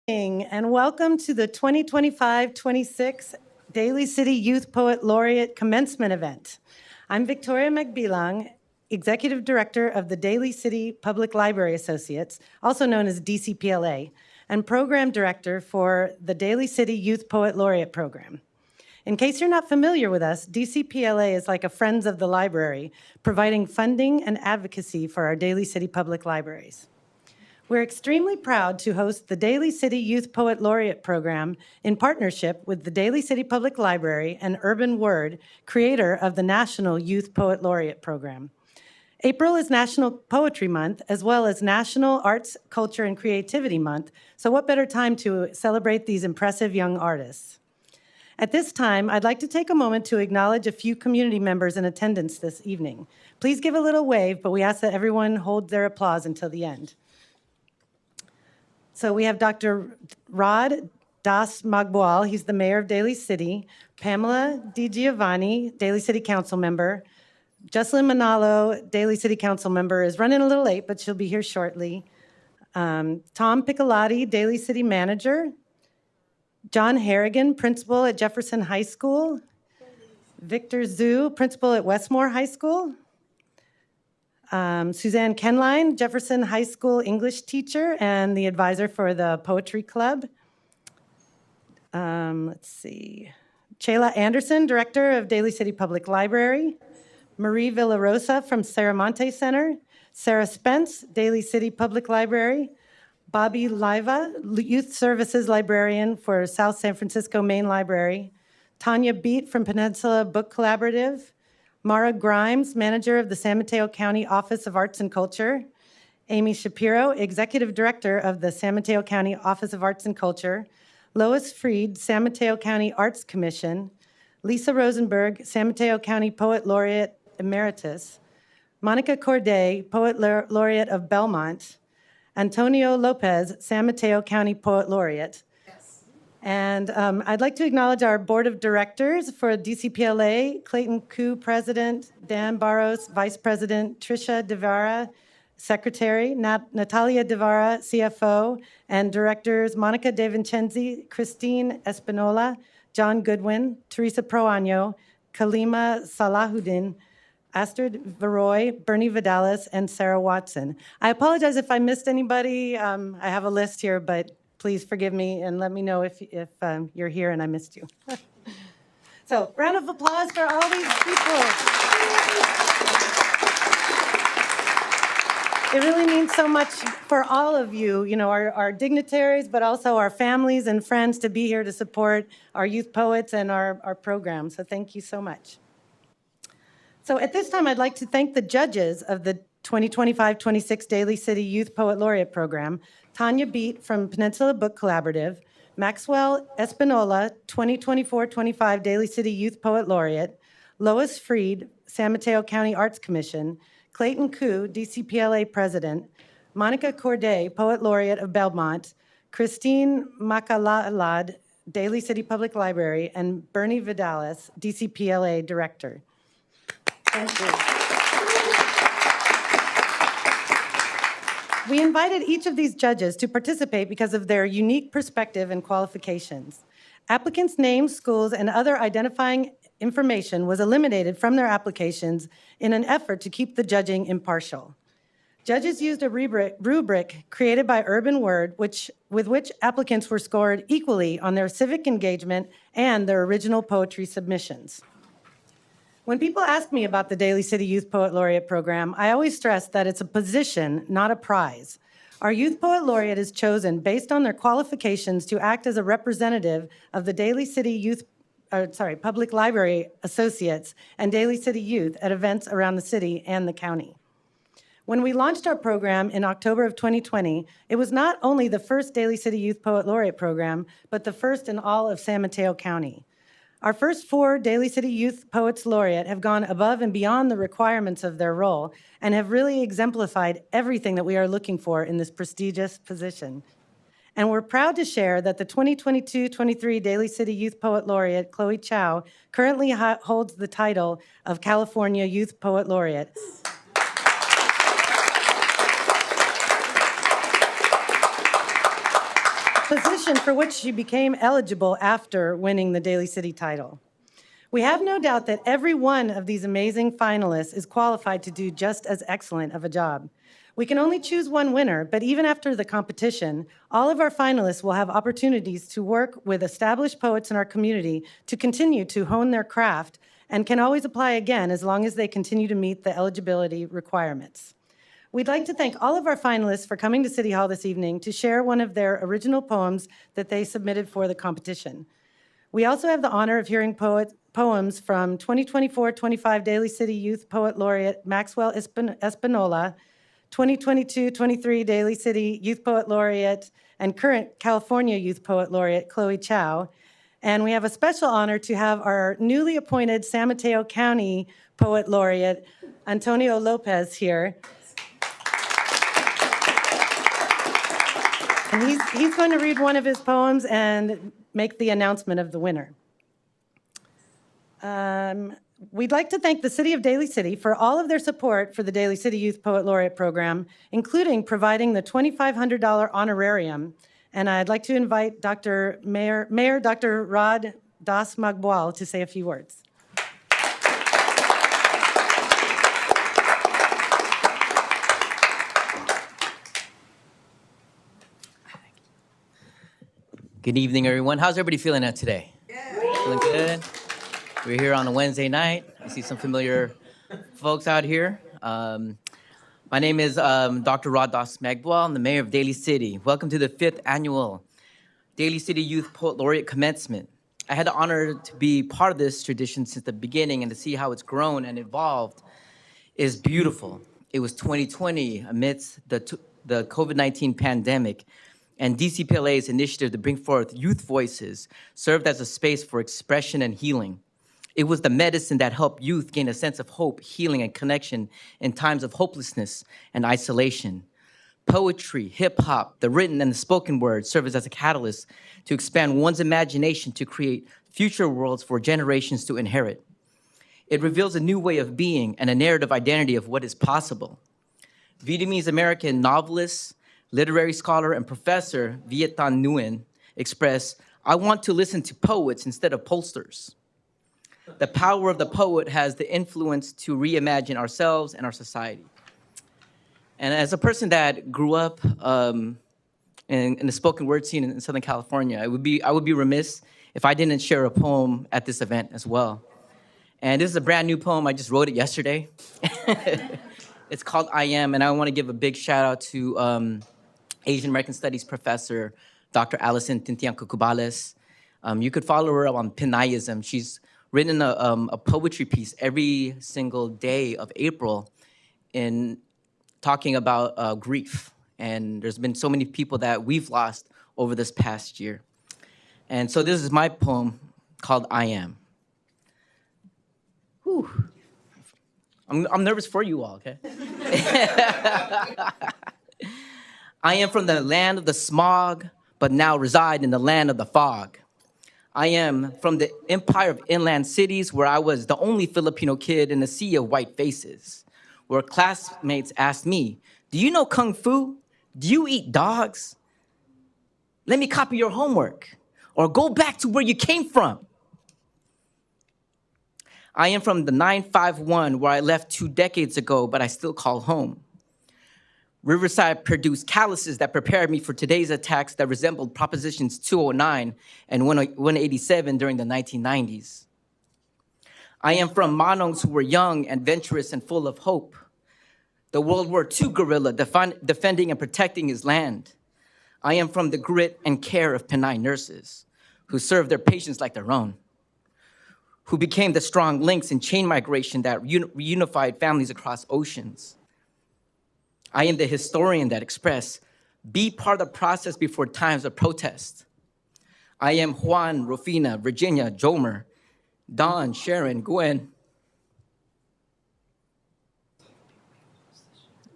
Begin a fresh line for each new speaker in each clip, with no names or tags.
And welcome to the 2025-26 Daly City Youth Poet Laureate Commencement event. I'm Victoria McBelang, Executive Director of the Daly City Public Library Associates, also known as DCPLA, and Program Director for the Daly City Youth Poet Laureate Program. In case you're not familiar with us, DCPLA is like a Friends of the Library, providing funding and advocacy for our Daly City public libraries. We're extremely proud to host the Daly City Youth Poet Laureate Program in partnership with the Daly City Public Library and Urban Word, creator of the National Youth Poet Laureate Program. April is National Poetry Month, as well as National Arts, Culture, and Creativity Month, so what better time to celebrate these impressive young artists? At this time, I'd like to take a moment to acknowledge a few community members in attendance this evening. Please give a little wave, but we ask that everyone hold their applause until the end. So we have Dr. Rod Das Magboal, he's the mayor of Daly City, Pamela DiGiovanni, Daly City Council member, Jocelyn Manalo, Daly City Council member, is running a little late, but she'll be here shortly. Tom Piccolotti, Daly City manager, John Harrigan, principal at Jefferson High School, Victor Zhu, principal at Westmore High School, Suzanne Kenline, Jefferson High School English teacher and the advisor for the Poetry Club. Let's see. Chayla Anderson, director of Daly City Public Library. Marie Villarosa from Saramonte Center. Sarah Spence, Daly City Public Library. Bobby Leiva, Youth Services Librarian for South San Francisco Main Library. Tanya Beat from Peninsula Book Collaborative. Mara Grimes, manager of the San Mateo County Office of Arts and Culture. Amy Shapiro, executive director of the San Mateo County Office of Arts and Culture. Lois Freed, San Mateo County Arts Commission. Lisa Rosenberg, San Mateo County Poet Laureate Emeritus. Monica Corday, Poet Laureate of Belmont. Antonio Lopez, San Mateo County Poet Laureate. And I'd like to acknowledge our board of directors for DCPLA, Clayton Koo, president, Dan Barros, vice president, Tricia DeVara, secretary, Natalia DeVara, CFO, and directors Monica DeVincenzi, Christine Espinola, John Goodwin, Teresa Proaño, Kalima Salahuddin, Astrid Veroy, Bernie Vidalis, and Sarah Watson. I apologize if I missed anybody. I have a list here, but please forgive me and let me know if you're here and I missed you. So, round of applause for all these people. It really means so much for all of you, our dignitaries, but also our families and friends to be here to support our youth poets and our program. So thank you so much. So at this time, I'd like to thank the judges of the 2025-26 Daly City Youth Poet Laureate Program, Tanya Beat from Peninsula Book Collaborative, Maxwell Espinola, 2024-25 Daly City Youth Poet Laureate, Lois Freed, San Mateo County Arts Commission, Clayton Koo, DCPLA President, Monica Corday, Poet Laureate of Belmont, Christine Macalalad, Daly City Public Library, and Bernie Vidalis, DCPLA Director. Thank you. We invited each of these judges to participate because of their unique perspective and qualifications. Applicants' names, schools, and other identifying information was eliminated from their applications in an effort to keep the judging impartial. Judges used a rubric created by Urban Word, with which applicants were scored equally on their civic engagement and their original poetry submissions. When people ask me about the Daly City Youth Poet Laureate Program, I always stress that it's a position, not a prize. Our Youth Poet Laureate is chosen based on their qualifications to act as a representative of the Daly City Public Library Associates and Daly City Youth at events around the city and the county. When we launched our program in October of 2020, it was not only the first Daly City Youth Poet Laureate program, but the first in all of San Mateo County. Our first 4 Daly City Youth Poets Laureate have gone above and beyond the requirements of their role and have really exemplified everything that we are looking for in this prestigious position. And we're proud to share that the 2022-23 Daly City Youth Poet Laureate, Chloe Chow, currently holds the title of California Youth Poet Laureate. position for which she became eligible after winning the Daly City title. We have no doubt that every one of these amazing finalists is qualified to do just as excellent of a job. We can only choose one winner, but even after the competition, all of our finalists will have opportunities to work with established poets in our community to continue to hone their craft and can always apply again as long as they continue to meet the eligibility requirements. We'd like to thank all of our finalists for coming to City Hall this evening to share one of their original poems that they submitted for the competition. We also have the honor of hearing poems from 2024-25 Daly City Youth Poet Laureate Maxwell Espinola, 2022-23 Daly City Youth Poet Laureate and current California Youth Poet Laureate Chloe Chow. And we have a special honor to have our newly appointed San Mateo County Poet Laureate, Antonio Lopez, here. And he's going to read one of his poems and make the announcement of the winner. We'd like to thank the City of Daly City for all of their support for the Daly City Youth Poet Laureate program, including providing the $2,500 honorarium. And I'd like to invite Mayor Dr. Rod Das Magboal to say a few words.
Good evening, everyone. How's everybody feeling out today? Feeling good? We're here on a Wednesday night. I see some familiar folks out here. My name is Dr. Rod Das Magboal. I'm the mayor of Daly City. Welcome to the 5th annual Daly City Youth Poet Laureate Commencement. I had the honor to be part of this tradition since the beginning, and to see how it's grown and evolved is beautiful. It was 2020 amidst the COVID-19 pandemic, and DCPLA's initiative to bring forth youth voices served as a space for expression and healing. It was the medicine that helped youth gain a sense of hope, healing, and connection in times of hopelessness and isolation. Poetry, hip-hop, the written and the spoken word serve as a catalyst to expand one's imagination to create future worlds for generations to inherit. It reveals a new way of being and a narrative identity of what is possible. Vietnamese-American novelist, literary scholar, and professor Viet Thanh Nguyen expressed, "I want to listen to poets instead of pollsters." The power of the poet has the influence to reimagine ourselves and our society. And as a person that grew up in the spoken word scene in Southern California, I would be remiss if I didn't share a poem at this event as well. And this is a brand new poem. I just wrote it yesterday. It's called I Am, and I want to give a big shout out to Asian American Studies professor, Dr. Allison Tintian-Cucubales. You could follow her on Pinayism. She's written a poetry piece every single day of April in talking about grief. And there's been so many people that we've lost over this past year. And so this is my poem called I Am. Whew. I'm nervous for you all, okay? I am from the land of the smog, but now reside in the land of the fog. I am from the empire of inland cities where I was the only Filipino kid in a sea of white faces, where classmates asked me, "Do you know Kung Fu? Do you eat dogs? Let me copy your homework, or go back to where you came from." I am from the 951 where I left 2 decades ago, but I still call home. Riverside produced calluses that prepared me for today's attacks that resembled Propositions 209 and 187 during the 1990s. I am from Manongs who were young, adventurous, and full of hope. The World War II guerrilla defending and protecting his land. I am from the grit and care of Pinay nurses who served their patients like their own, who became the strong links in chain migration that reunified families across oceans. I am the historian that expressed, be part of the process before times of protest. I am Juan, Rufina, Virginia, Jomer, Don, Sharon, Gwen,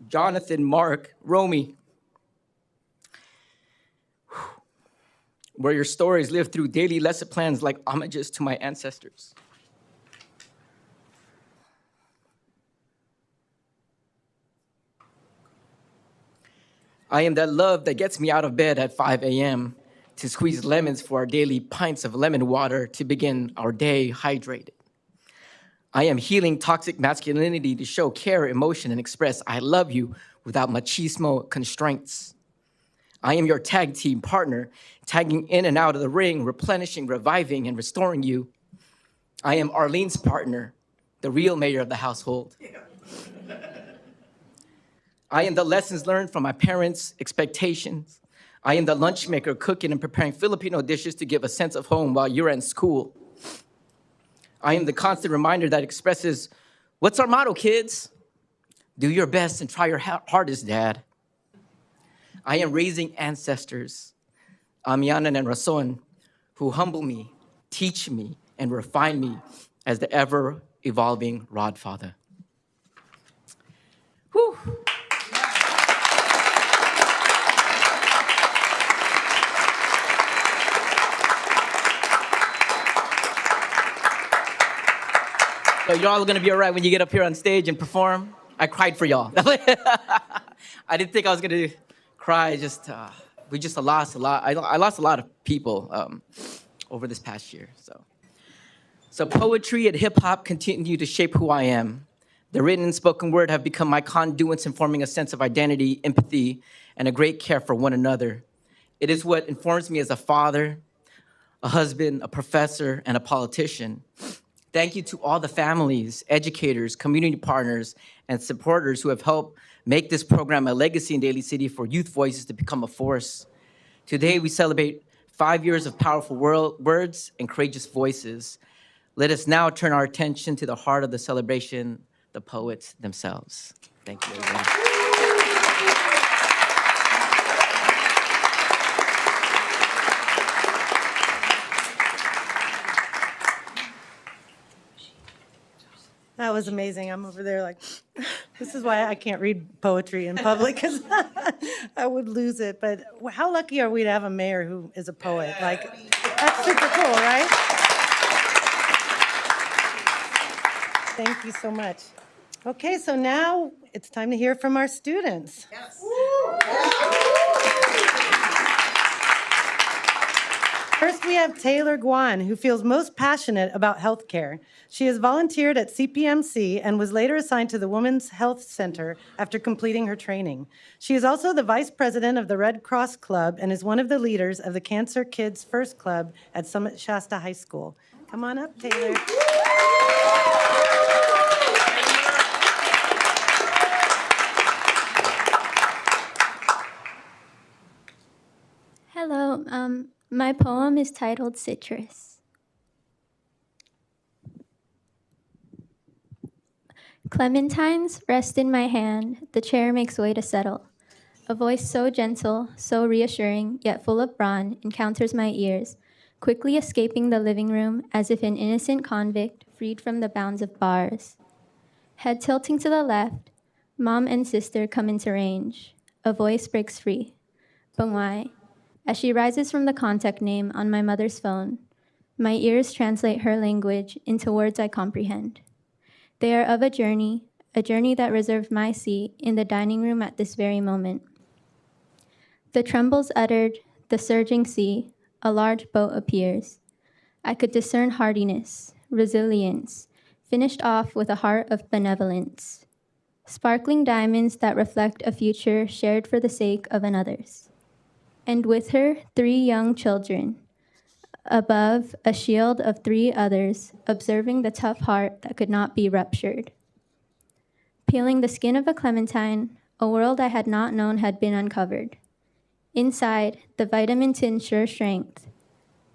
Jonathan, Mark, Romy, where your stories live through daily lesson plans like homages to my ancestors. I am that love that gets me out of bed at 5 a.m., to squeeze lemons for our daily pints of lemon water to begin our day hydrated. I am healing toxic masculinity to show care, emotion, and express I love you without machismo constraints. I am your tag team partner, tagging in and out of the ring, replenishing, reviving, and restoring you. I am Arlene's partner, the real mayor of the household. I am the lessons learned from my parents' expectations. I am the lunch maker cooking and preparing Filipino dishes to give a sense of home while you're in school. I am the constant reminder that expresses, what's our motto, kids? Do your best and try your hardest, Dad. I am raising ancestors, Amianan and Rason, who humble me, teach me, and refine me as the ever-evolving Rod Father. Whew. So y'all are gonna be all right when you get up here on stage and perform. I cried for y'all. I didn't think I was gonna cry. We just lost a lot. I lost a lot of people over this past year. So poetry and hip hop continue to shape who I am. The written and spoken word have become my conduits in forming a sense of identity, empathy, and a great care for one another. It is what informs me as a father, a husband, a professor, and a politician. Thank you to all the families, educators, community partners, and supporters who have helped make this program a legacy in Daly City for youth voices to become a force. Today, we celebrate 5 years of powerful words and courageous voices. Let us now turn our attention to the heart of the celebration, the poets themselves. Thank you, everybody.
That was amazing. I'm over there like, this is why I can't read poetry in public, because I would lose it. But how lucky are we to have a mayor who is a poet? Like, that's super cool, right? Thank you so much. Okay, so now it's time to hear from our students. Yes. First, we have Taylor Guan, who feels most passionate about healthcare. She has volunteered at CPMC and was later assigned to the Women's Health Center after completing her training. She is also the vice president of the Red Cross Club and is one of the leaders of the Cancer Kids First Club at Summit Shasta High School. Come on up, Taylor.
Hello, my poem is titled Citrus. Clementines rest in my hand, the chair makes way to settle. A voice so gentle, so reassuring, yet full of brawn, encounters my ears, quickly escaping the living room as if an innocent convict freed from the bounds of bars. Head tilting to the left, mom and sister come into range. A voice breaks free. Bungwai. As she rises from the contact name on my mother's phone, my ears translate her language into words I comprehend. They are of a journey that reserved my seat in the dining room at this very moment. The trembles uttered, the surging sea, a large boat appears. I could discern hardiness, resilience, finished off with a heart of benevolence. Sparkling diamonds that reflect a future shared for the sake of another's. And with her, 3 young children. Above, a shield of 3 others, observing the tough heart that could not be ruptured. Peeling the skin of a clementine, a world I had not known had been uncovered. Inside, the vitamin to ensure strength.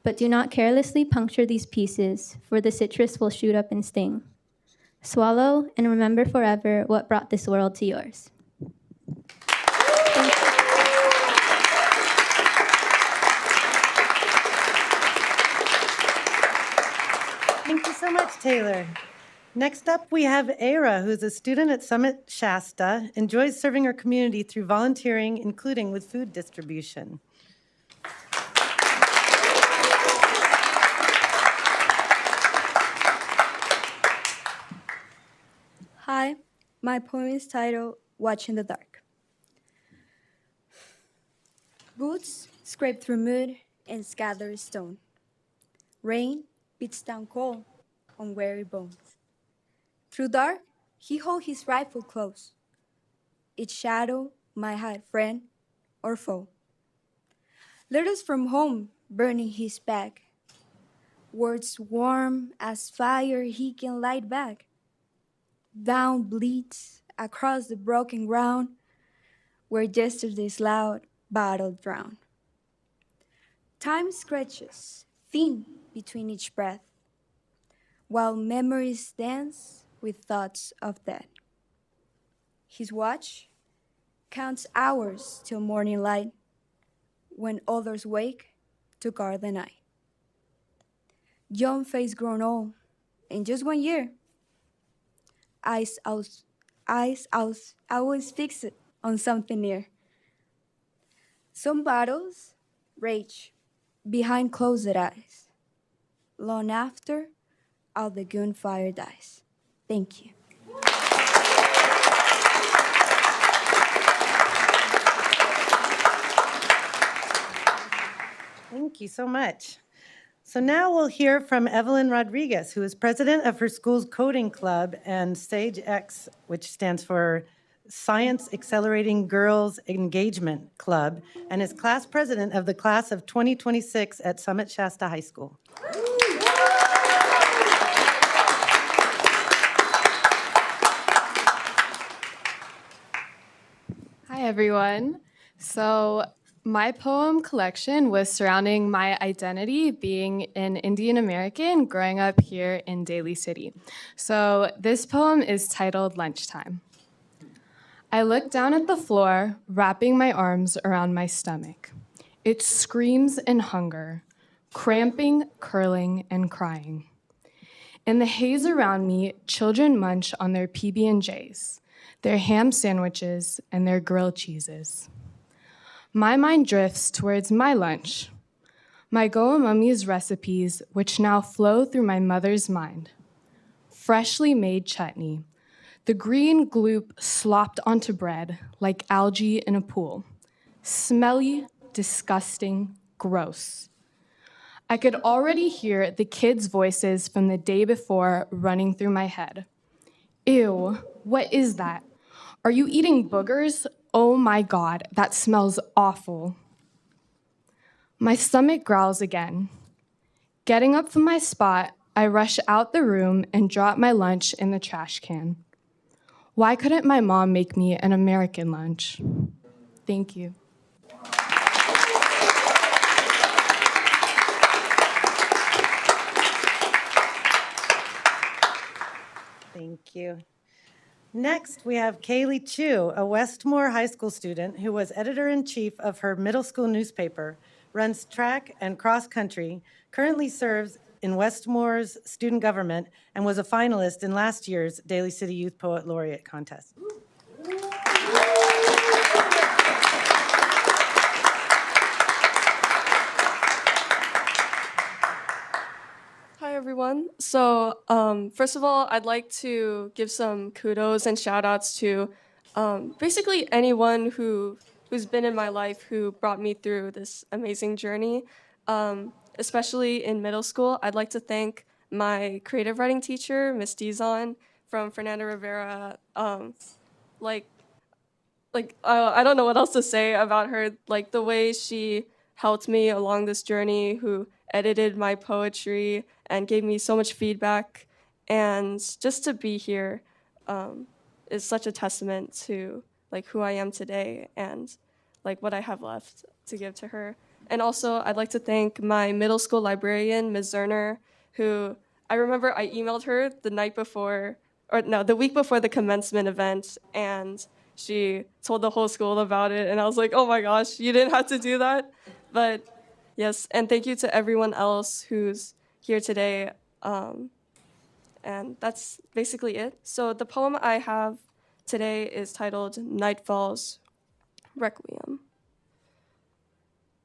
But do not carelessly puncture these pieces, for the citrus will shoot up and sting. Swallow and remember forever what brought this world to yours. Thank you.
Thank you so much, Taylor. Next up, we have Era, who's a student at Summit Shasta, enjoys serving her community through volunteering, including with food distribution.
Hi, my poem is titled Watch in the Dark. Boots scrape through mud and scatters stone. Rain beats down cold on weary bones. Through dark, he holds his rifle close. Each shadow might hide friend or foe. Letters from home burning his back. Words warm as fire he can light back. Down bleeds across the broken ground where yesterday's loud battle drowned. Time stretches thin between each breath, while memories dance with thoughts of death. His watch counts hours till morning light, when others wake to guard the night. Young face grown old in just 1 year. Eyes always fixed on something near. Some battles rage behind closed eyes, long after all the gunfire dies. Thank you.
Thank you so much. So now we'll hear from Evelyn Rodriguez, who is president of her school's coding club and SAGE X, which stands for Science Accelerating Girls Engagement Club, and is class president of the class of 2026 at Summit Shasta High School.
Hi, everyone. So my poem collection was surrounding my identity being an Indian American growing up here in Daly City. So this poem is titled Lunchtime. I look down at the floor, wrapping my arms around my stomach. It screams in hunger, cramping, curling, and crying. In the haze around me, children munch on their PB&Js, their ham sandwiches, and their grilled cheeses. My mind drifts towards my lunch, my Goa Mummy's recipes, which now flow through my mother's mind. Freshly made chutney, the green gloop slopped onto bread like algae in a pool. Smelly, disgusting, gross. I could already hear the kids' voices from the day before running through my head. Ew, what is that? Are you eating boogers? Oh my God, that smells awful. My stomach growls again. Getting up from my spot, I rush out the room and drop my lunch in the trash can. Why couldn't my mom make me an American lunch? Thank you.
Thank you. Next, we have Kaylee Chu, a Westmore High School student who was editor-in-chief of her middle school newspaper, runs track and cross-country, currently serves in Westmore's student government, and was a finalist in last year's Daly City Youth Poet Laureate contest.
Hi, everyone. So first of all, I'd like to give some kudos and shout outs to basically anyone who's been in my life who brought me through this amazing journey. Especially in middle school, I'd like to thank my creative writing teacher, Miss Dizon from Fernando Rivera. I don't know what else to say about her. Like the way she helped me along this journey, who edited my poetry and gave me so much feedback, and just to be here is such a testament to like who I am today and like what I have left to give to her. And also, I'd like to thank my middle school librarian, Ms. Zerner, who I remember I emailed her the week before the commencement event, and she told the whole school about it, and I was like, oh my gosh, you didn't have to do that. But yes, and thank you to everyone else who's here today. And that's basically it. So the poem I have today is titled Nightfall's Requiem.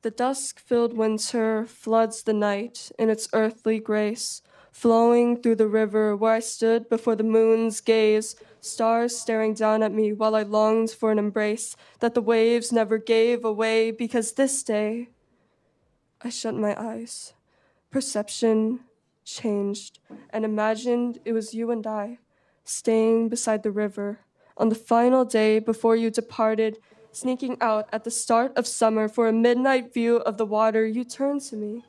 The dusk-filled winter floods the night in its earthly grace, flowing through the river where I stood before the moon's gaze, stars staring down at me while I longed for an embrace that the waves never gave away, because this day I shut my eyes. Perception changed and imagined it was you and I, staying beside the river on the final day before you departed, sneaking out at the start of summer for a midnight view of the water. You turned to me,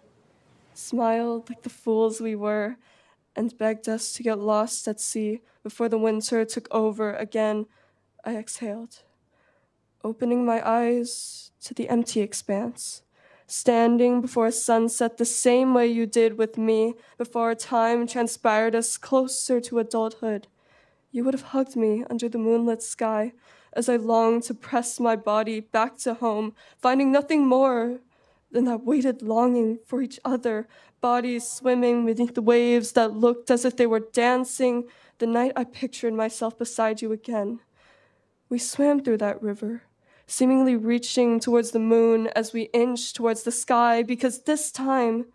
smiled like the fools we were, and begged us to get lost at sea before the winter took over again. I exhaled, opening my eyes to the empty expanse, standing before a sunset the same way you did with me before time transpired us closer to adulthood. You would have hugged me under the moonlit sky as I longed to press my body back to home, finding nothing more than that weighted longing for each other, bodies swimming beneath the waves that looked as if they were dancing. The night I pictured myself beside you again. We swam through that river, seemingly reaching towards the moon as we inched towards the sky, because this time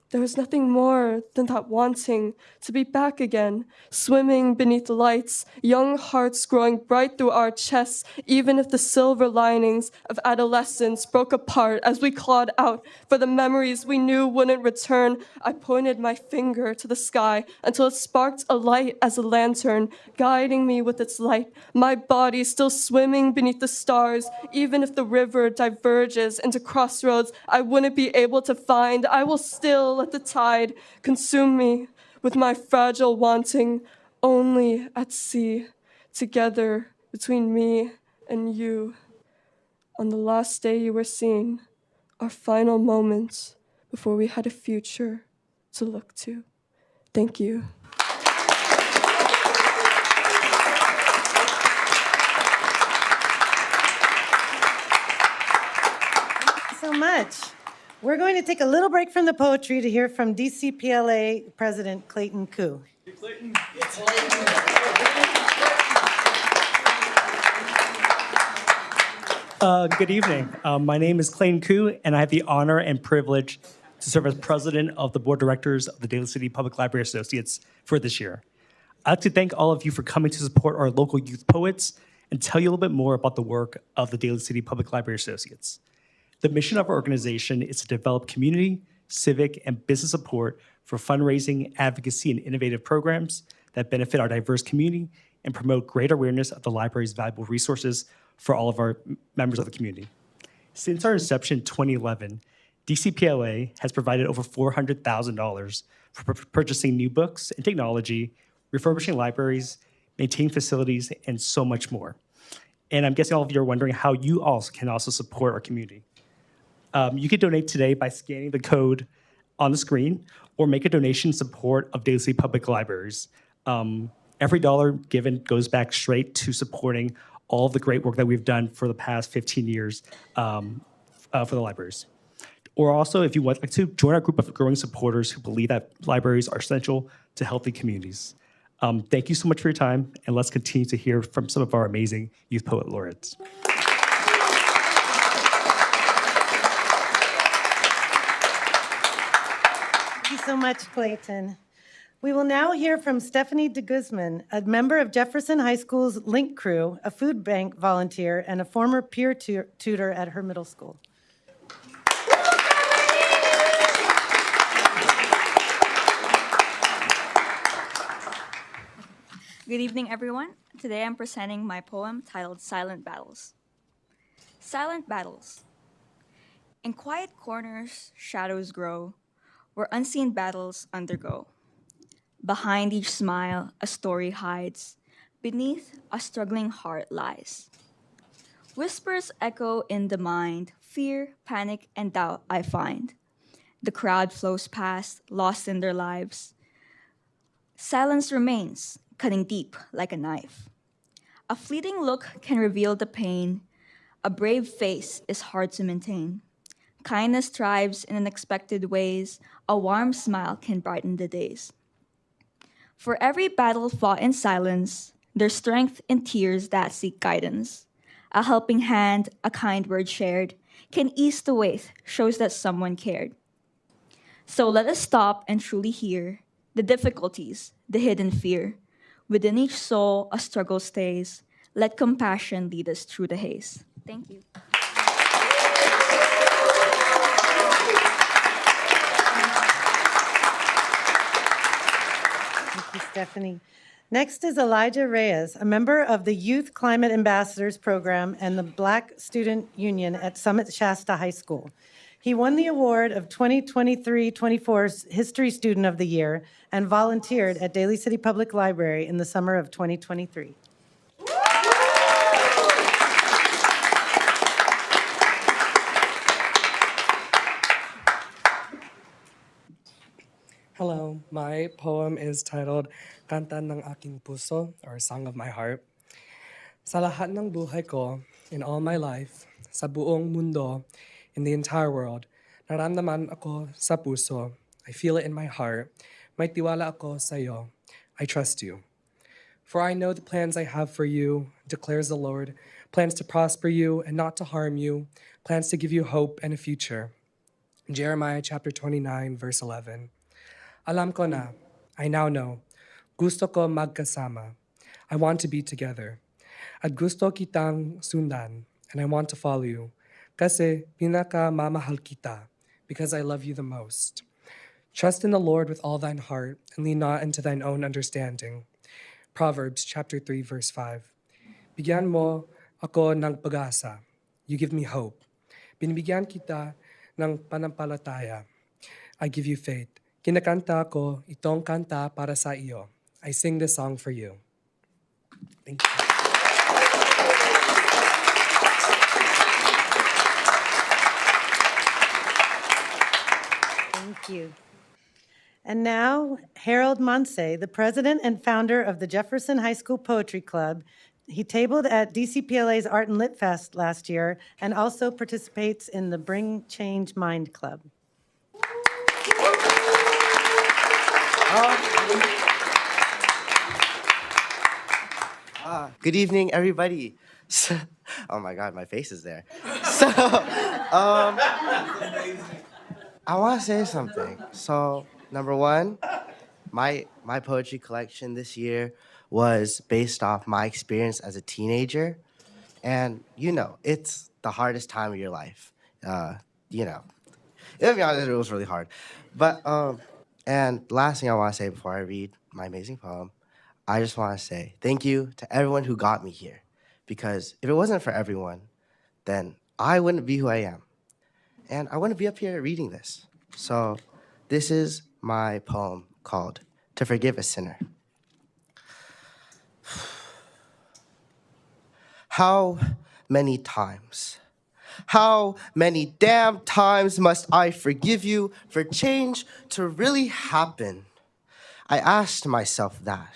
there was nothing more than that wanting to be back again, swimming beneath the lights, young hearts growing bright through our chests, even if the silver linings of adolescence broke apart as we clawed out for the memories we knew wouldn't return. I pointed my finger to the sky until it sparked a light as a lantern, guiding me with its light, my body still swimming beneath the stars. Even if the river diverges into crossroads I wouldn't be able to find, I will still let the tide consume me with my fragile wanting, only at sea, together between me and you. On the last day you were seen, our final moments before we had a future to look to. Thank you.
So much. We're going to take a little break from the poetry to hear from DCPLA President Clayton Koo.
Good evening. My name is Clayton Koo, and I have the honor and privilege to serve as president of the board of directors of the Daly City Public Library Associates for this year. I'd like to thank all of you for coming to support our local youth poets and tell you a little bit more about the work of the Daly City Public Library Associates. The mission of our organization is to develop community, civic, and business support for fundraising, advocacy, and innovative programs that benefit our diverse community and promote greater awareness of the library's valuable resources for all of our members of the community. Since our inception in 2011, DCPLA has provided over $400,000 for purchasing new books and technology, refurbishing libraries, maintaining facilities, and so much more. And I'm guessing all of you are wondering how you all can also support our community. You can donate today by scanning the code on the screen or make a donation in support of Daly City Public Libraries. Every dollar given goes back straight to supporting all of the great work that we've done for the past 15 years for the libraries. Or also, if you would like to, join our group of growing supporters who believe that libraries are essential to healthy communities. Thank you so much for your time, and let's continue to hear from some of our amazing Youth Poet Laureates.
Thank you so much, Clayton. We will now hear from Stephanie de Guzman, a member of Jefferson High School's Link Crew, a food bank volunteer, and a former peer tutor at her middle school.
Good evening, everyone. Today I'm presenting my poem titled Silent Battles. Silent battles. In quiet corners, shadows grow, where unseen battles undergo. Behind each smile, a story hides. Beneath, a struggling heart lies. Whispers echo in the mind, fear, panic, and doubt I find. The crowd flows past, lost in their lives. Silence remains, cutting deep like a knife. A fleeting look can reveal the pain. A brave face is hard to maintain. Kindness thrives in unexpected ways. A warm smile can brighten the days. For every battle fought in silence, there's strength in tears that seek guidance. A helping hand, a kind word shared, can ease the weight, shows that someone cared. So let us stop and truly hear the difficulties, the hidden fear. Within each soul, a struggle stays. Let compassion lead us through the haze. Thank you.
Thank you, Stephanie. Next is Elijah Reyes, a member of the Youth Climate Ambassadors Program and the Black Student Union at Summit Shasta High School. He won the award of 2023-24's History Student of the Year and volunteered at Daly City Public Library in the summer of 2023.
Hello, my poem is titled Kanta ng Aking Puso, or Song of My Heart. Sa lahat ng buhay ko, in all my life, sa buong mundo, in the entire world, naramdaman ako sa puso. I feel it in my heart. May tiwala ako sa iyo. I trust you. For I know the plans I have for you, declares the Lord, plans to prosper you and not to harm you, plans to give you hope and a future. Jeremiah chapter 29, verse 11. Alam ko na, I now know, gusto ko magkasama. I want to be together. At gusto kitang sundan, and I want to follow you. Kasi pinakamamahal kita, because I love you the most. Trust in the Lord with all thine heart, and lean not into thine own understanding. Proverbs chapter 3, verse 5. Bigyan mo ako ng pag-asa. You give me hope. Binibigyan kita ng panampalataya. I give you faith. Kinakanta ko itong kanta para sa iyo. I sing this song for you. Thank you.
Thank you. And now, Harold Monse, the president and founder of the Jefferson High School Poetry Club. He tabled at DCPLA's Art and Lit Fest last year and also participates in the Bring Change Mind Club.
Good evening, everybody. Oh my God, my face is there. So, I want to say something. So, number one, my poetry collection this year was based off my experience as a teenager. And, it's the hardest time of your life. To be honest, it was really hard. But, and last thing I want to say before I read my amazing poem, I just want to say thank you to everyone who got me here. Because if it wasn't for everyone, then I wouldn't be who I am. And I wouldn't be up here reading this. So this is my poem called To Forgive a Sinner. How many times? How many damn times must I forgive you for change to really happen? I asked myself that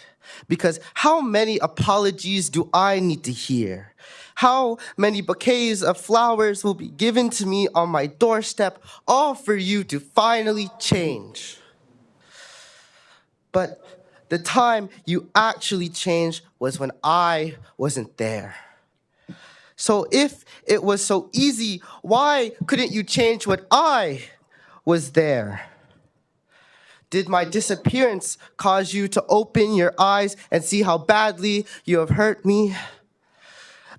because how many apologies do I need to hear? How many bouquets of flowers will be given to me on my doorstep, all for you to finally change? But the time you actually changed was when I wasn't there. So if it was so easy, why couldn't you change when I was there? Did my disappearance cause you to open your eyes and see how badly you have hurt me?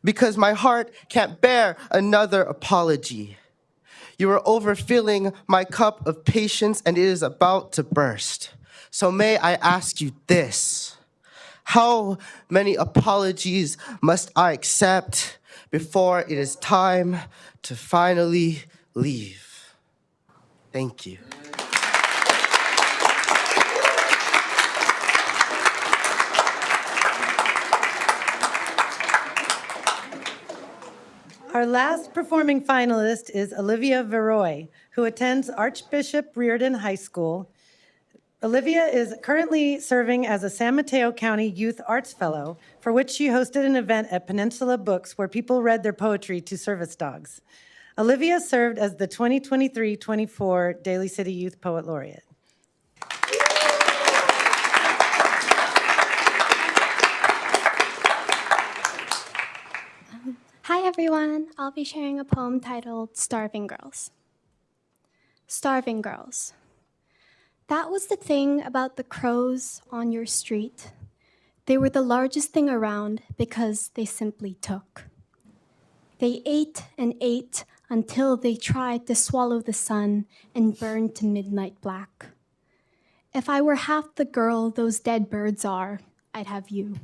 Because my heart can't bear another apology. You are overfilling my cup of patience and it is about to burst. So may I ask you this: how many apologies must I accept before it is time to finally leave? Thank you.
Our last performing finalist is Olivia Veroy, who attends Archbishop Riordan High School. Olivia is currently serving as a San Mateo County Youth Arts Fellow, for which she hosted an event at Peninsula Books where people read their poetry to service dogs. Olivia served as the 2023-24 Daly City Youth Poet Laureate.
Hi everyone, I'll be sharing a poem titled Starving Girls. Starving girls. That was the thing about the crows on your street. They were the largest thing around because they simply took. They ate and ate until they tried to swallow the sun and burned to midnight black. If I were half the girl those dead birds are, I'd have you.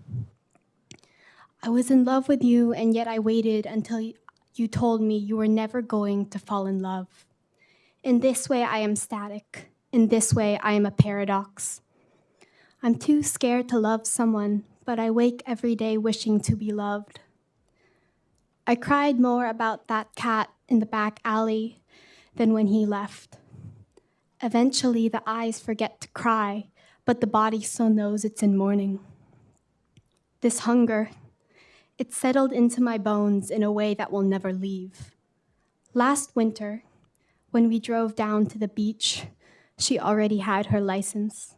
I was in love with you, and yet I waited until you told me you were never going to fall in love. In this way, I am static. In this way, I am a paradox. I'm too scared to love someone, but I wake every day wishing to be loved. I cried more about that cat in the back alley than when he left. Eventually, the eyes forget to cry, but the body still knows it's in mourning. This hunger, it settled into my bones in a way that will never leave. Last winter, when we drove down to the beach, she already had her license.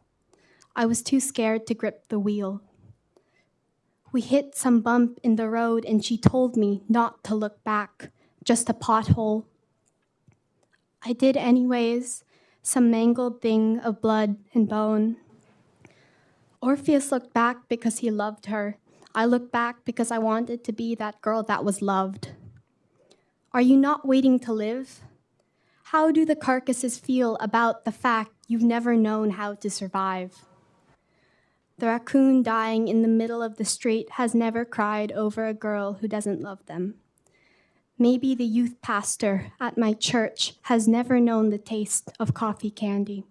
I was too scared to grip the wheel. We hit some bump in the road and she told me not to look back, just a pothole. I did anyways, some mangled thing of blood and bone. Orpheus looked back because he loved her. I looked back because I wanted to be that girl that was loved. Are you not waiting to live? How do the carcasses feel about the fact you've never known how to survive? The raccoon dying in the middle of the street has never cried over a girl who doesn't love them. Maybe the youth pastor at my church has never known the taste of coffee candy.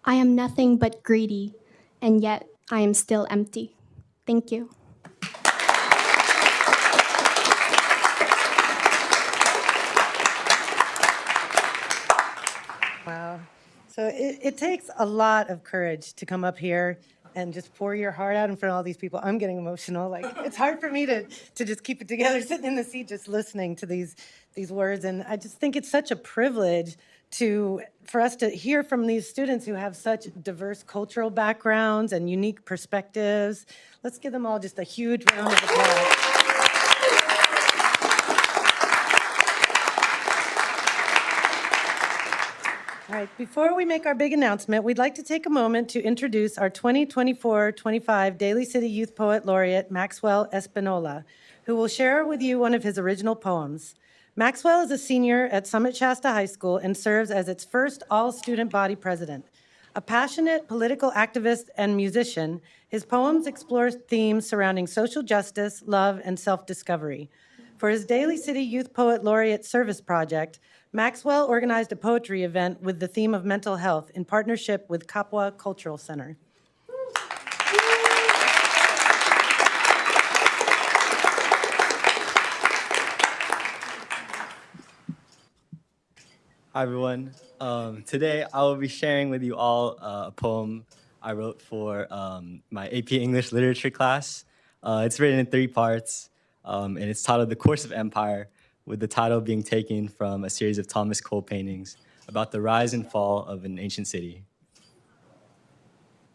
I am nothing but greedy, and yet I am still empty. Thank you.
Wow. So it takes a lot of courage to come up here and just pour your heart out in front of all these people. I'm getting emotional. Like, it's hard for me to just keep it together, sitting in the seat, just listening to these words. And I just think it's such a privilege for us to hear from these students who have such diverse cultural backgrounds and unique perspectives. Let's give them all just a huge round of applause. All right, before we make our big announcement, we'd like to take a moment to introduce our 2024-25 Daly City Youth Poet Laureate, Maxwell Espinola, who will share with you one of his original poems. Maxwell is a senior at Summit Shasta High School and serves as its first all-student body president. A passionate political activist and musician, his poems explore themes surrounding social justice, love, and self-discovery. For his Daly City Youth Poet Laureate Service Project, Maxwell organized a poetry event with the theme of mental health in partnership with Kapwa Cultural Center.
Hi, everyone. Today, I will be sharing with you all a poem I wrote for my AP English Literature class. It's written in 3 parts, and it's titled The Course of Empire, with the title being taken from a series of Thomas Cole paintings about the rise and fall of an ancient city.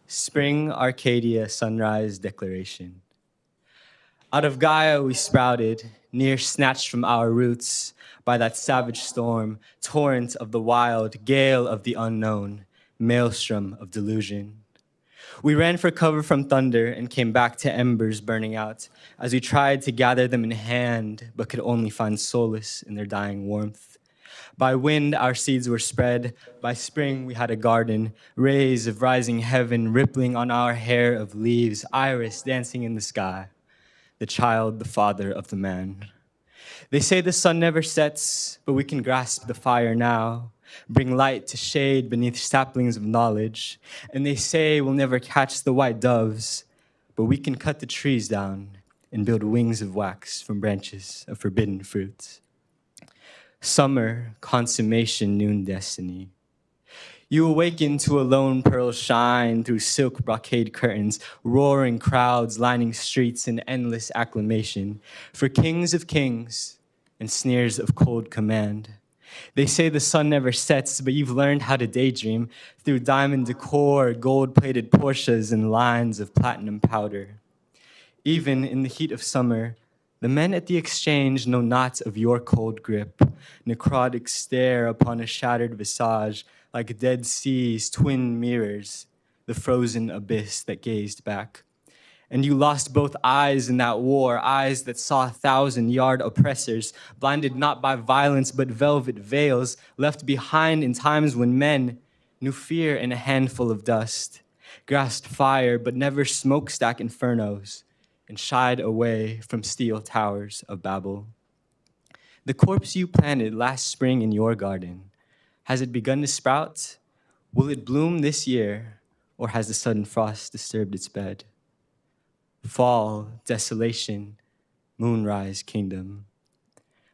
Spring, Arcadia, Sunrise Declaration. Out of Gaia we sprouted, near snatched from our roots by that savage storm, torrent of the wild, gale of the unknown, maelstrom of delusion. We ran for cover from thunder and came back to embers burning out as we tried to gather them in hand, but could only find solace in their dying warmth. By wind, our seeds were spread. By spring, we had a garden, rays of rising heaven rippling on our hair of leaves, iris dancing in the sky. The child, the father of the man. They say the sun never sets, but we can grasp the fire now, bring light to shade beneath saplings of knowledge. And they say we'll never catch the white doves, but we can cut the trees down and build wings of wax from branches of forbidden fruits. Summer, consummation, noon destiny. You awaken to a lone pearl shine through silk brocade curtains, roaring crowds lining streets in endless acclamation for kings of kings and sneers of cold command. They say the sun never sets, but you've learned how to daydream through diamond decor, gold-plated Porsches, and lines of platinum powder. Even in the heat of summer, the men at the exchange know not of your cold grip, necrotic stare upon a shattered visage like dead seas, twin mirrors, the frozen abyss that gazed back. And you lost both eyes in that war, eyes that saw 1,000-yard oppressors, blinded not by violence but velvet veils, left behind in times when men knew fear in a handful of dust, grasped fire but never smokestack infernos, and shied away from steel towers of Babel. The corpse you planted last spring in your garden, has it begun to sprout? Will it bloom this year, or has the sudden frost disturbed its bed? Fall, desolation, moonrise, kingdom.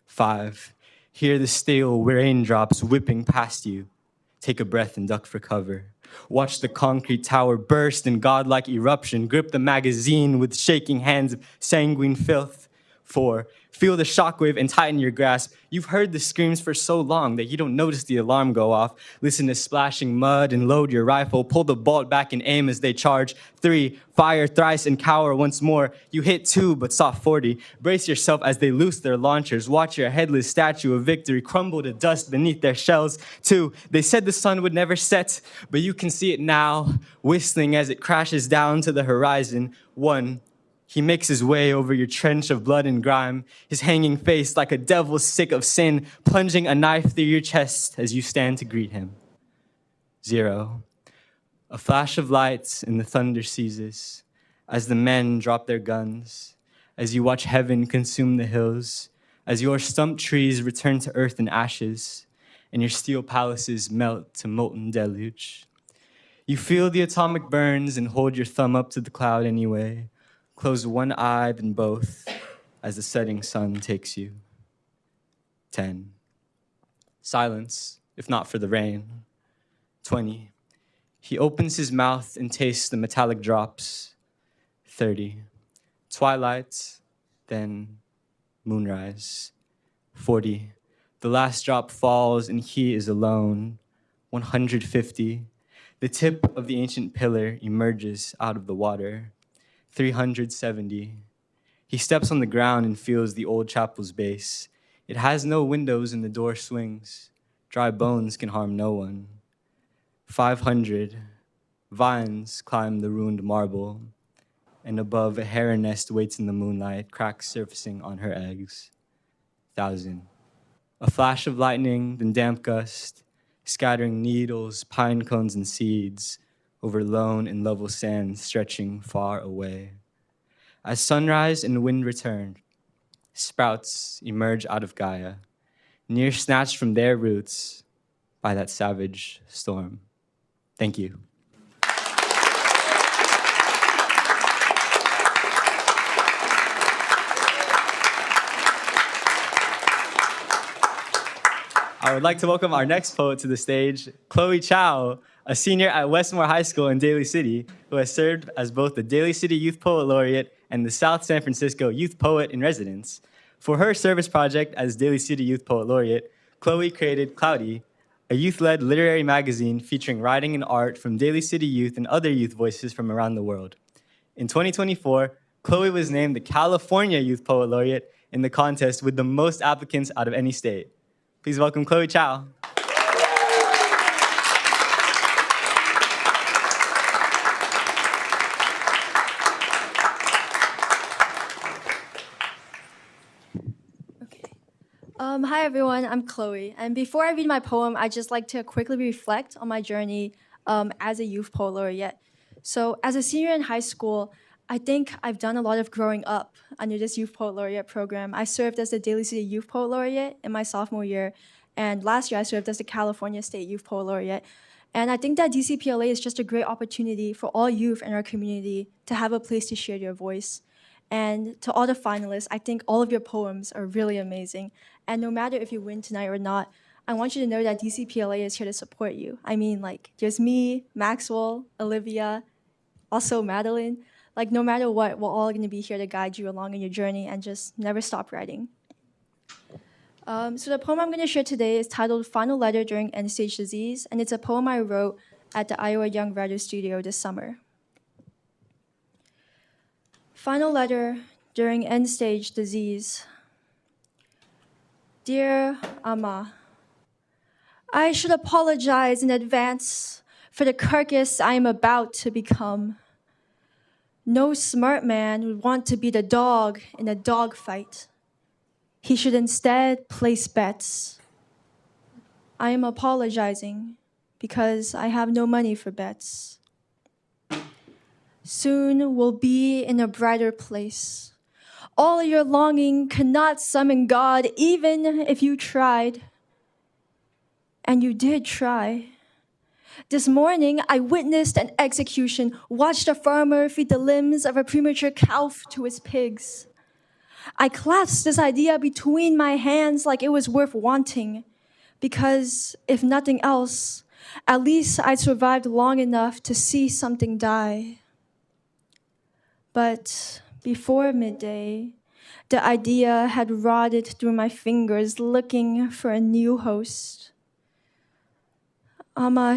5, hear the stale raindrops whipping past you. Take a breath and duck for cover. Watch the concrete tower burst in godlike eruption. Grip the magazine with shaking hands of sanguine filth. 4, feel the shockwave and tighten your grasp. You've heard the screams for so long that you don't notice the alarm go off. Listen to splashing mud and load your rifle. Pull the bolt back and aim as they charge. 3, fire thrice and cower once more. You hit 2 but saw 40. Brace yourself as they loose their launchers. Watch your headless statue of victory crumble to dust beneath their shells. 2, they said the sun would never set, but you can see it now, whistling as it crashes down to the horizon. 1, he makes his way over your trench of blood and grime, his hanging face like a devil sick of sin, plunging a knife through your chest as you stand to greet him. 0, a flash of lights and the thunder ceases as the men drop their guns, as you watch heaven consume the hills, as your stump trees return to earth and ashes, and your steel palaces melt to molten deluge. You feel the atomic burns and hold your thumb up to the cloud anyway. Close one eye, then both, as the setting sun takes you. 10, silence, if not for the rain. 20, he opens his mouth and tastes the metallic drops. 30, twilight, then moonrise. 40, the last drop falls and he is alone. 150, the tip of the ancient pillar emerges out of the water. 370, he steps on the ground and feels the old chapel's base. It has no windows and the door swings. Dry bones can harm no one. 500, vines climb the ruined marble, and above a heron nest waits in the moonlight, cracks surfacing on her eggs. 1,000, a flash of lightning, then damp gust, scattering needles, pine cones, and seeds over lone and level sand stretching far away. As sunrise and wind return, sprouts emerge out of Gaia, near snatched from their roots by that savage storm. Thank you. I would like to welcome our next poet to the stage, Chloe Chow, a senior at Westmore High School in Daly City, who has served as both the Daly City Youth Poet Laureate and the South San Francisco Youth Poet in Residence. For her service project as Daly City Youth Poet Laureate, Chloe created Cloudy, a youth-led literary magazine featuring writing and art from Daly City youth and other youth voices from around the world. In 2024, Chloe was named the California Youth Poet Laureate in the contest with the most applicants out of any state. Please welcome Chloe Chow.
Hi everyone, I'm Chloe. And before I read my poem, I'd just like to quickly reflect on my journey as a youth poet laureate. So as a senior in high school, I think I've done a lot of growing up under this Youth Poet Laureate program. I served as the Daly City Youth Poet Laureate in my sophomore year, and last year I served as the California State Youth Poet Laureate. And I think that DCPLA is just a great opportunity for all youth in our community to have a place to share your voice. And to all the finalists, I think all of your poems are really amazing. And no matter if you win tonight or not, I want you to know that DCPLA is here to support you. I mean, like, there's me, Maxwell, Olivia, also Madeline. Like, no matter what, we're all going to be here to guide you along in your journey and just never stop writing. So the poem I'm going to share today is titled Final Letter During End-Stage Disease, and it's a poem I wrote at the Iowa Young Writers Studio this summer. Final letter during end-stage disease. Dear Amma, I should apologize in advance for the carcass I am about to become. No smart man would want to be the dog in a dogfight. He should instead place bets. I am apologizing because I have no money for bets. Soon we'll be in a brighter place. All your longing cannot summon God, even if you tried. And you did try. This morning, I witnessed an execution, watched a farmer feed the limbs of a premature calf to his pigs. I clasped this idea between my hands like it was worth wanting, because if nothing else, at least I'd survived long enough to see something die. But before midday, the idea had rotted through my fingers looking for a new host.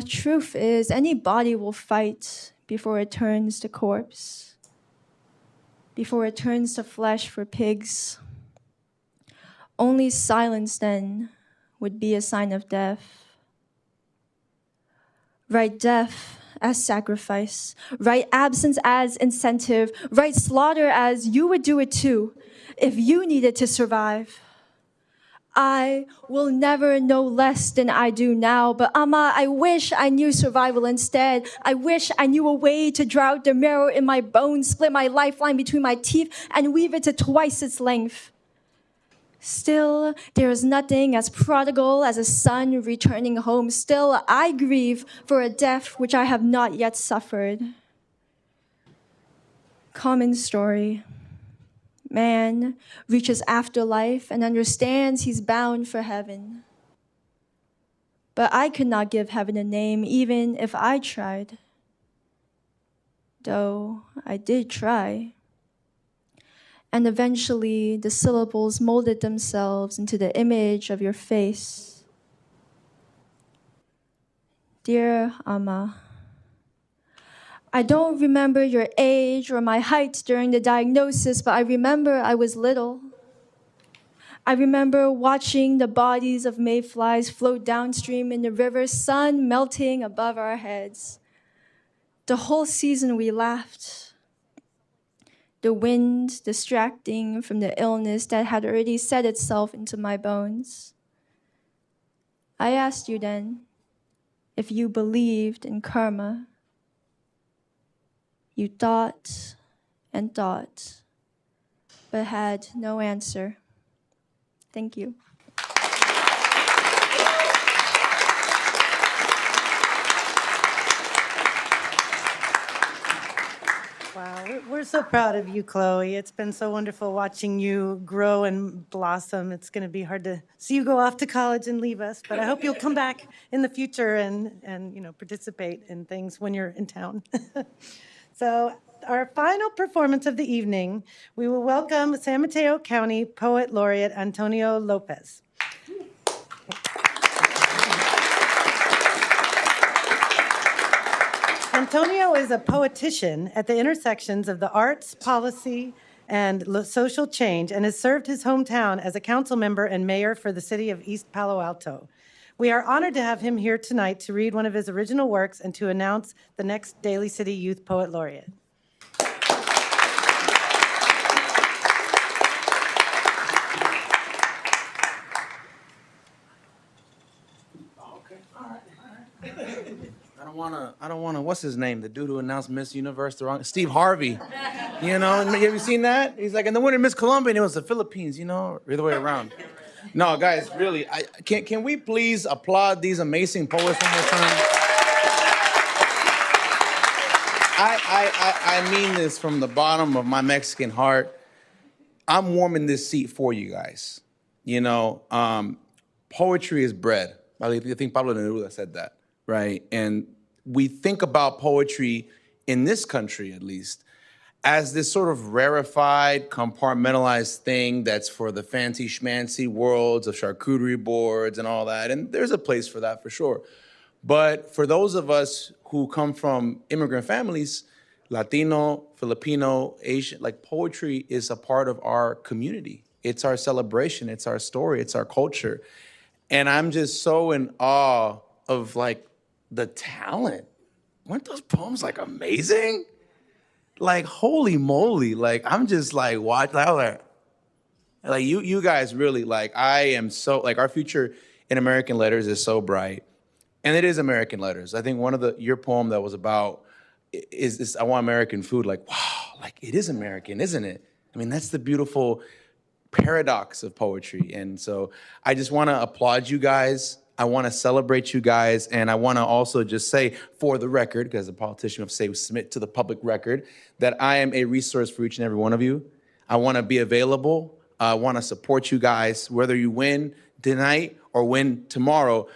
Truth is, any body will fight before it turns to corpse, before it turns to flesh for pigs. Only silence then would be a sign of death. Write death as sacrifice, write absence as incentive, write slaughter as you would do it too if you needed to survive. I will never know less than I do now, but I wish I knew survival instead. I wish I knew a way to draw out the marrow in my bones, split my lifeline between my teeth, and weave it to twice its length. Still, there is nothing as prodigal as a son returning home. Still, I grieve for a death which I have not yet suffered. Common story. Man reaches afterlife and understands he's bound for heaven. But I could not give heaven a name, even if I tried. Though I did try. And eventually, the syllables molded themselves into the image of your face. Dear Ama, I don't remember your age or my height during the diagnosis, but I remember I was little. I remember watching the bodies of mayflies float downstream in the river, sun melting above our heads. The whole season we laughed. The wind distracting from the illness that had already set itself into my bones. I asked you then if you believed in karma. You thought and thought, but had no answer. Thank you.
Wow, we're so proud of you, Chloe. It's been so wonderful watching you grow and blossom. It's going to be hard to see you go off to college and leave us, but I hope you'll come back in the future and participate in things when you're in town. So our final performance of the evening, we will welcome San Mateo County Poet Laureate Antonio Lopez. Antonio is a poetician at the intersections of the arts, policy, and social change, and has served his hometown as a council member and mayor for the city of East Palo Alto. We are honored to have him here tonight to read one of his original works and to announce the next Daly City Youth Poet Laureate.
I don't wanna, what's his name? The dude who announced Miss Universe the wrong, Steve Harvey. You know, have you seen that? He's like, and the winner Miss Columbia, and it was the Philippines, or the other way around. No, guys, really, can we please applaud these amazing poets one more time? I mean this from the bottom of my Mexican heart. I'm warming this seat for you guys. Poetry is bread. I think Pablo Neruda said that, right? And we think about poetry in this country, at least, as this sort of rarefied, compartmentalized thing that's for the fancy schmancy worlds of charcuterie boards and all that. And there's a place for that for sure. But for those of us who come from immigrant families, Latino, Filipino, Asian, poetry is a part of our community. It's our celebration, it's our story, it's our culture. And I'm just so in awe of the talent. Weren't those poems amazing? Holy moly, I'm just watching, you guys really, I am so, our future in American letters is so bright. And it is American letters. I think one of your poem that was about is I want American food. Like, wow, like it is American, isn't it? I mean, that's the beautiful paradox of poetry. And so I just want to applaud you guys. I want to celebrate you guys. And I want to also just say, for the record, because a politician would say, submit to the public record, that I am a resource for each and every one of you. I want to be available. I want to support you guys, whether you win tonight or win tomorrow.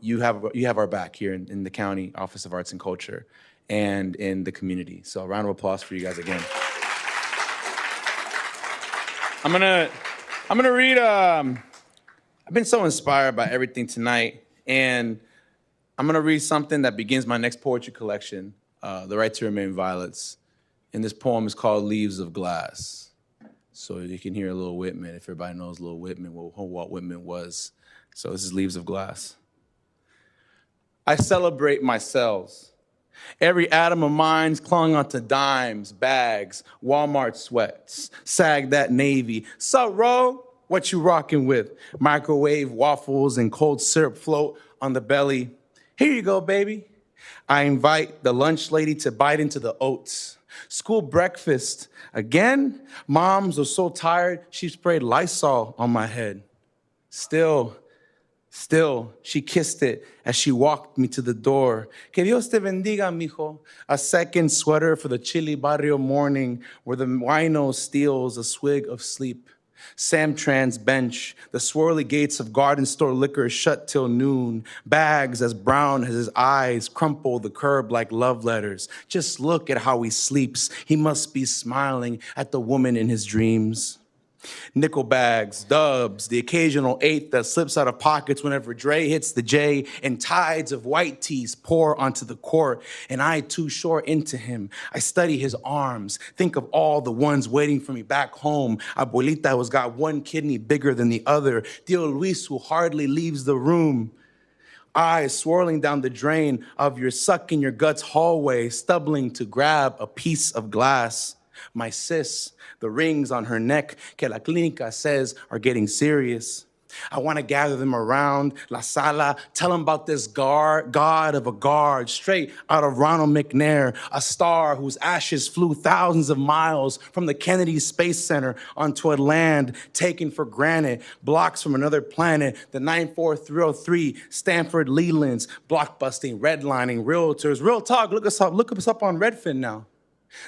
You have our back here in the County Office of Arts and Culture and in the community. So a round of applause for you guys again. I'm gonna read. I've been so inspired by everything tonight, and I'm gonna read something that begins my next poetry collection, "The Right to Remain Violets." And this poem is called "Leaves of Glass." So you can hear a Lil Whitman, if everybody knows Lil Whitman, who Walt Whitman was. So this is "Leaves of Glass." I celebrate my cells. Every atom of mine's clung onto dimes, bags, Walmart sweats, sag that Navy. Sup, Ro? What you rocking with? Microwave waffles and cold syrup float on the belly. Here you go, baby. I invite the lunch lady to bite into the oats. School breakfast. Again? Moms are so tired, she sprayed Lysol on my head. Still, she kissed it as she walked me to the door. Que Dios te bendiga, mijo. A second sweater for the chilly barrio morning where the wino steals a swig of sleep. Samtrans bench, the swirly gates of garden store liquor shut till noon. Bags as brown as his eyes crumple the curb like love letters. Just look at how he sleeps. He must be smiling at the woman in his dreams. Nickel bags, dubs, the occasional eighth that slips out of pockets whenever Dre hits the J, and tides of white teas pour onto the court, and I too short into him. I study his arms, think of all the ones waiting for me back home. Abuelita who's got one kidney bigger than the other. Tio Luis who hardly leaves the room. Eyes swirling down the drain of your suck in your guts hallway, stumbling to grab a piece of glass. My sis, the rings on her neck, que la clínica says are getting serious. I want to gather them around La Sala, tell them about this god of a guard, straight out of Ronald McNair, a star whose ashes flew thousands of miles from the Kennedy Space Center onto a land taken for granted, blocks from another planet, the 94303, Stanford Leland's, blockbusting, redlining, realtors. Real talk, look us up on Redfin now.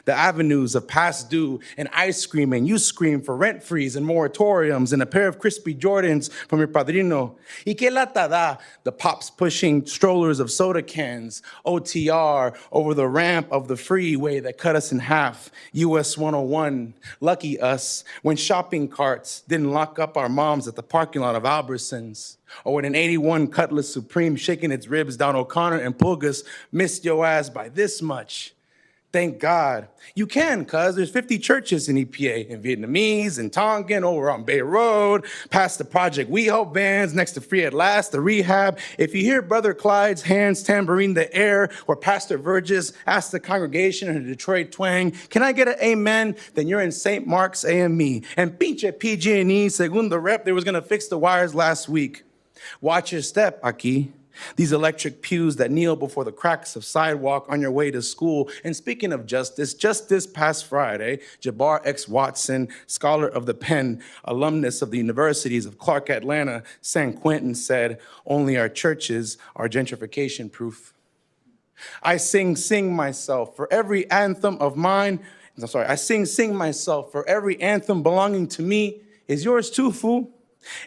The avenues of past due and ice cream, and you scream for rent freeze and moratoriums and a pair of crispy Jordans from your padrino. Y que lata da, the pops pushing strollers of soda cans, OTR over the ramp of the freeway that cut us in half, US 101. Lucky us when shopping carts didn't lock up our moms at the parking lot of Albertsons. Or when an 81 Cutlass Supreme shaking its ribs down O'Connor and Pulgas missed your ass by this much. Thank God. You can, cuz there's 50 churches in EPA, in Vietnamese, in Tongan, over on Bay Road, past the Project We Hope vans, next to Free at Last, the rehab. If you hear Brother Clyde's hands tambourine the air, or Pastor Verges asked the congregation in a Detroit twang, can I get an amen? Then you're in St. Mark's AME. And pinche PG&E, segundo rep, they was gonna fix the wires last week. Watch your step, aquí. These electric pews that kneel before the cracks of sidewalk on your way to school. And speaking of justice, just this past Friday, Jabbar X. Watson, scholar of the pen, alumnus of the universities of Clark, Atlanta, San Quentin, said, only our churches are gentrification proof. I sing myself for every anthem of mine. I sing myself for every anthem belonging to me is yours too, fool.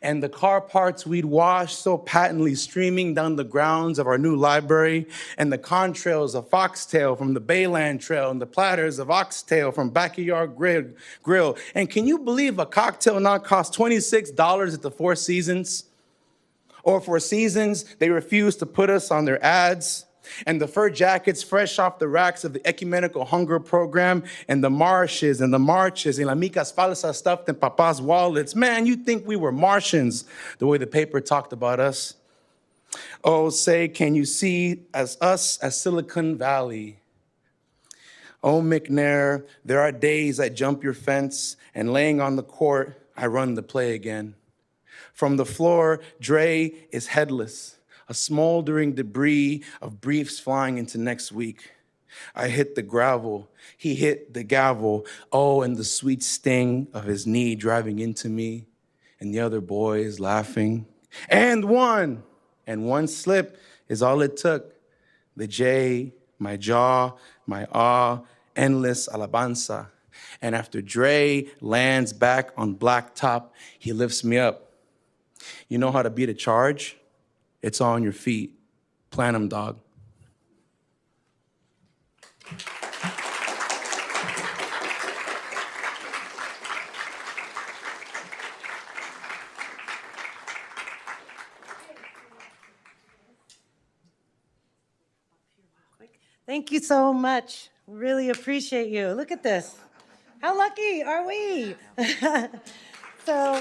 And the car parts we'd wash so patently streaming down the grounds of our new library, and the contrails of foxtail from the Bayland Trail, and the platters of oxtail from Backyard Grill. And can you believe a cocktail now costs $26 at the Four Seasons? Or Four Seasons, they refuse to put us on their ads. And the fur jackets fresh off the racks of the ecumenical hunger program, and the marches and the marches and la micas falsas stuffed in papa's wallets. Man, you'd think we were Martians, the way the paper talked about us. Oh, say, can you see us as Silicon Valley? Oh, McNair, there are days I jump your fence, and laying on the court, I run the play again. From the floor, Dre is headless. a smoldering debris of briefs flying into next week. I hit the gravel, he hit the gavel. Oh, and the sweet sting of his knee driving into me, and the other boys laughing. And one slip is all it took. The J, my jaw, my awe, endless alabanza. And after Dre lands back on blacktop, he lifts me up. You know how to beat a charge? It's on your feet. Plan 'em, dog.
Thank you so much. Really appreciate you. Look at this. How lucky are we? So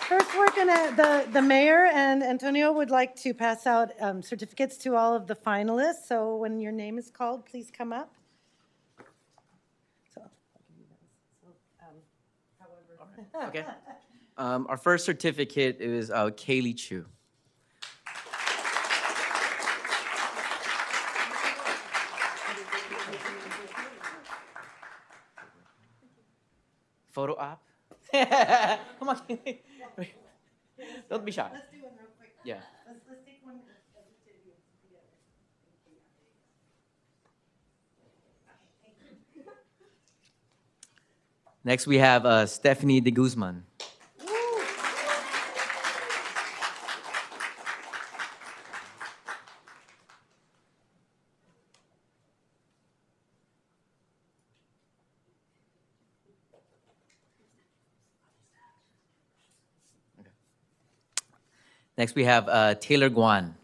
first we're gonna, the mayor and Antonio would like to pass out certificates to all of the finalists. So when your name is called, please come up.
Okay. Our first certificate is Kaylee Chu. Photo op? Come on. Don't be shy.
Let's do one real quick.
Yeah.
Let's take one together.
Next, we have Stephanie de Guzman. Next, we have Taylor Guan.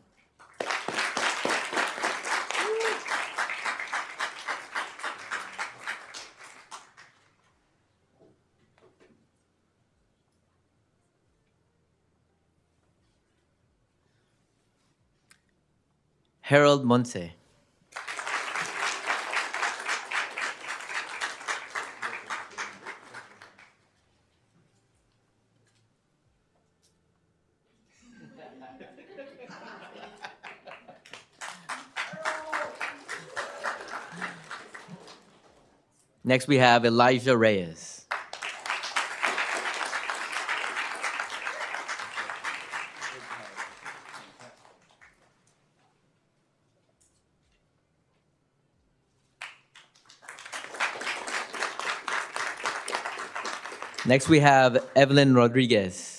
Harold Monse. Next, we have Elijah Reyes. Next, we have Evelyn Rodriguez.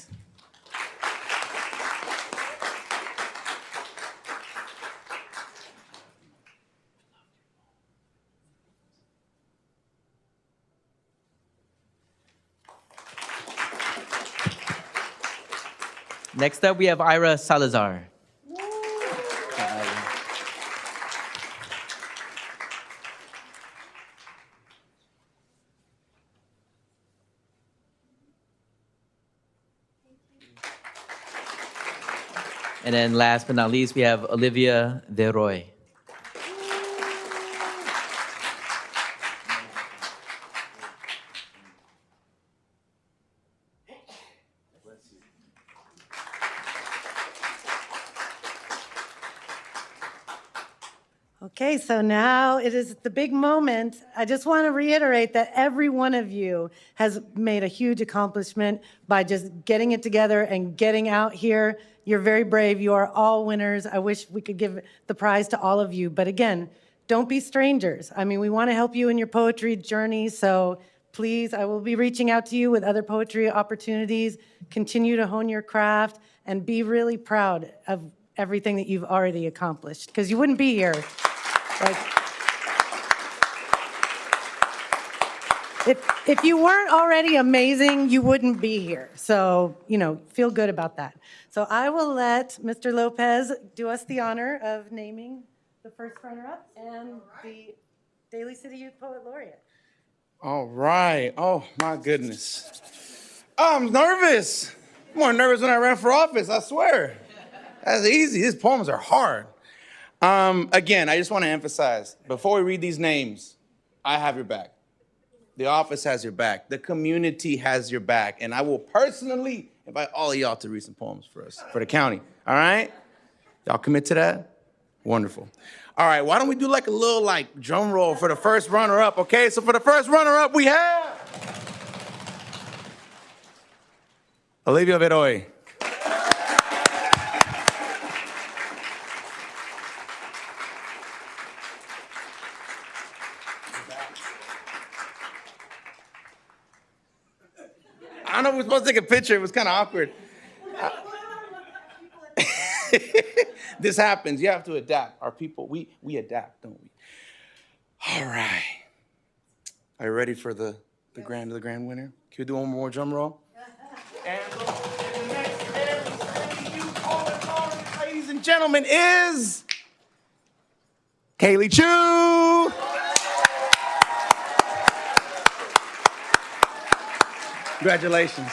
Next up, we have Ira Salazar. And then last but not least, we have Olivia Deroy.
Okay, so now it is the big moment. I just want to reiterate that every one of you has made a huge accomplishment by just getting it together and getting out here. You're very brave. You are all winners. I wish we could give the prize to all of you. But again, don't be strangers. I mean, we want to help you in your poetry journey. So please, I will be reaching out to you with other poetry opportunities. Continue to hone your craft and be really proud of everything that you've already accomplished, because you wouldn't be here. Like, if you weren't already amazing, you wouldn't be here. So, feel good about that. So I will let Mr. Lopez do us the honor of naming the first runner-up and the Daly City Youth Poet Laureate.
All right. Oh, my goodness. I'm nervous. I'm more nervous than I ran for office, I swear. That's easy. These poems are hard. Again, I just want to emphasize, before we read these names, I have your back. The office has your back. The community has your back. And I will personally invite all of y'all to read some poems for us, for the county. All right? Y'all commit to that? Wonderful. All right, why don't we do like a little like drum roll for the first runner-up, okay? So for the first runner-up, we have Olivia Veroy. I don't know if we're supposed to take a picture. It was kind of awkward. This happens. You have to adapt. Our people, we adapt, don't we? All right. Are you ready for the grand winner? Can we do one more drum roll? And the next ladies and gentlemen, is Kaylee Chu. Congratulations.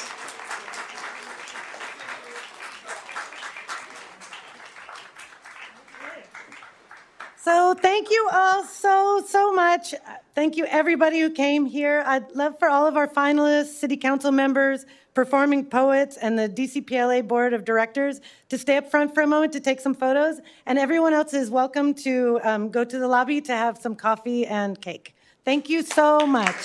So thank you all so much. Thank you everybody who came here. I'd love for all of our finalists, city council members, performing poets, and the DCPLA board of directors to stay up front for a moment to take some photos. And everyone else is welcome to go to the lobby to have some coffee and cake. Thank you so much.